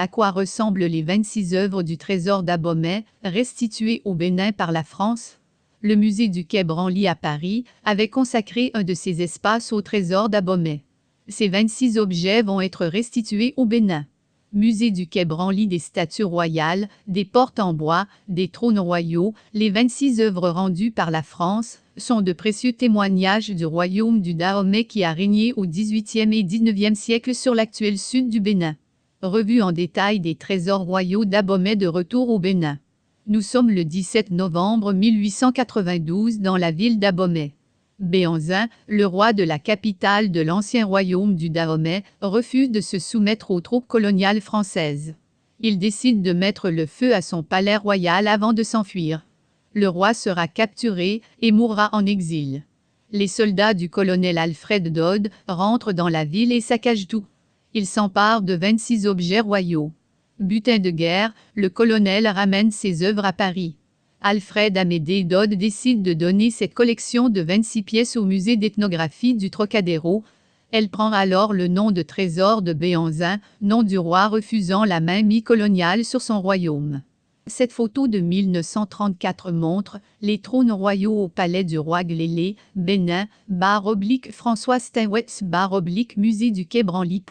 À quoi ressemblent les 26 œuvres du trésor d'Abomey, restituées au Bénin par la France? Le musée du Quai Branly à Paris avait consacré un de ses espaces au trésor d'Abomey. Ces 26 objets vont être restitués au Bénin. Musée du Quai Branly, des statues royales, des portes en bois, des trônes royaux, les 26 œuvres rendues par la France sont de précieux témoignages du royaume du Dahomey qui a régné au XVIIIe et XIXe siècle sur l'actuel sud du Bénin. Revue en détail des trésors royaux d'Abomey de retour au Bénin. Nous sommes le 17 novembre 1892 dans la ville d'Abomey. Béhanzin, le roi de la capitale de l'ancien royaume du Dahomey, refuse de se soumettre aux troupes coloniales françaises. Il décide de mettre le feu à son palais royal avant de s'enfuir. Le roi sera capturé et mourra en exil. Les soldats du colonel Alfred Dodd rentrent dans la ville et saccagent tout. Ils s'emparent de 26 objets royaux. Butin de guerre, le colonel ramène ses œuvres à Paris. Alfred Amédée Dodd décide de donner cette collection de 26 pièces au musée d'ethnographie du Trocadéro. Elle prend alors le nom de trésor de Béhanzin, nom du roi refusant la main mi-coloniale sur son royaume. Cette photo de 1934 montre les trônes royaux au palais du roi Glélé, Bénin, /François Steinwetz / musée du Quai Branly.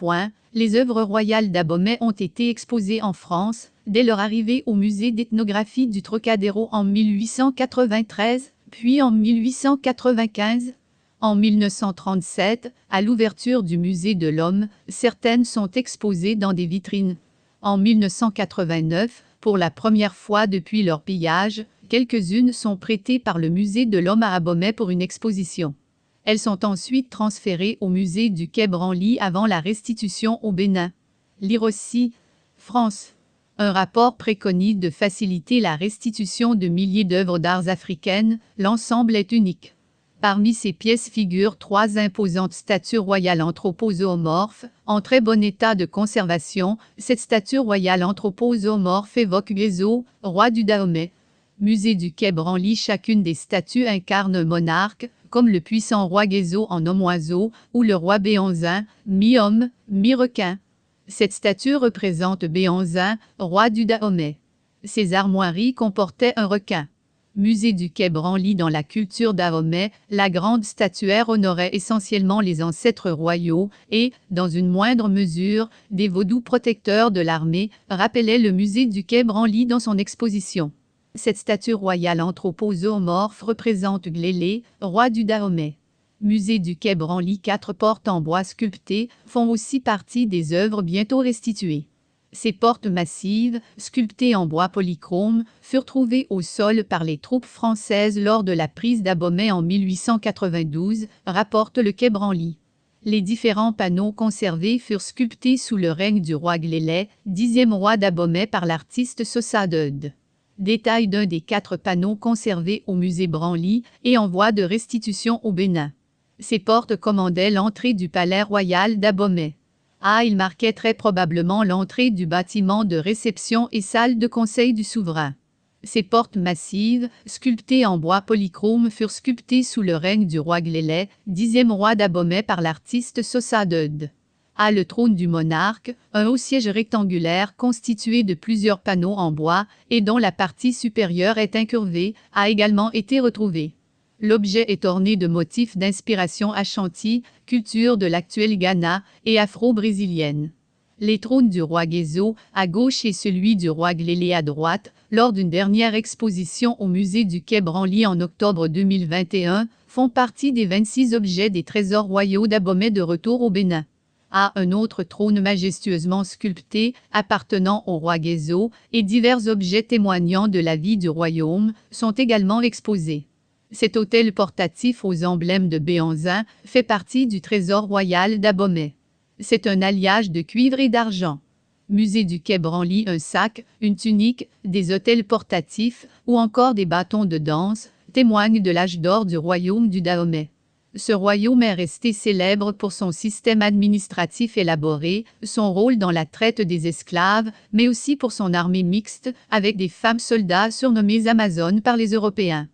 Les œuvres royales d'Abomey ont été exposées en France dès leur arrivée au musée d'ethnographie du Trocadéro en 1893, puis en 1895. En 1937, à l'ouverture du musée de l'Homme, certaines sont exposées dans des vitrines. En 1989, pour la première fois depuis leur pillage, quelques-unes sont prêtées par le musée de l'Homme à Abomey pour une exposition. Elles sont ensuite transférées au musée du Quai Branly avant la restitution au Bénin. Lire aussi, France. Un rapport préconise de faciliter la restitution de milliers d'œuvres d'art africaines, l'ensemble est unique. Parmi ces pièces figurent 3 imposantes statues royales anthropozoomorphes, en très bon état de conservation. Cette statue royale anthropozoomorphe évoque Guézo, roi du Dahomey. Musée du Quai Branly, chacune des statues incarne un monarque, comme le puissant roi Guézo en homme-oiseau, ou le roi Béhanzin, mi-homme, mi-requin. Cette statue représente Béhanzin, roi du Dahomey. Ses armoiries comportaient un requin. Musée du Quai Branly, dans la culture Dahomey, la grande statuaire honorait essentiellement les ancêtres royaux et, dans une moindre mesure, des vaudous protecteurs de l'armée, rappelait le musée du Quai Branly dans son exposition. Cette statue royale anthropozoomorphe représente Glélé, roi du Dahomey. Musée du Quai Branly, 4 portes en bois sculptées font aussi partie des œuvres bientôt restituées. Ces portes massives, sculptées en bois polychrome, furent trouvées au sol par les troupes françaises lors de la prise d'Abomey en 1892, rapporte le Quai Branly. Les différents panneaux conservés furent sculptés sous le règne du roi Glélé, 10e roi d'Abomey, par l'artiste Sosa Dodd. Détail d'un des 4 panneaux conservés au musée Branly et en voie de restitution au Bénin. Ces portes commandaient l'entrée du palais royal d'Abomey. Il marquait très probablement l'entrée du bâtiment de réception et salle de conseil du souverain. Ces portes massives, sculptées en bois polychrome, furent sculptées sous le règne du roi Glélé, 10e roi d'Abomey, par l'artiste Sosa Dodd. Le trône du monarque, un haut siège rectangulaire constitué de plusieurs panneaux en bois et dont la partie supérieure est incurvée, a également été retrouvé. L'objet est orné de motifs d'inspiration Ashanti, culture de l'actuel Ghana, et afro-brésilienne. Les trônes du roi Guézo, à gauche, et celui du roi Glélé à droite, lors d'une dernière exposition au musée du Quai Branly en octobre 2021, font partie des 26 objets des trésors royaux d'Abomey de retour au Bénin. Un autre trône majestueusement sculpté, appartenant au roi Guézo, et divers objets témoignant de la vie du royaume, sont également exposés. Cet autel portatif aux emblèmes de Béhanzin fait partie du trésor royal d'Abomey. C'est un alliage de cuivre et d'argent. Musée du Quai Branly, un sac, une tunique, des autels portatifs ou encore des bâtons de danse témoignent de l'âge d'or du royaume du Dahomey. Ce royaume est resté célèbre pour son système administratif élaboré, son rôle dans la traite des esclaves, mais aussi pour son armée mixte avec des femmes soldats surnommées Amazones par les Européens.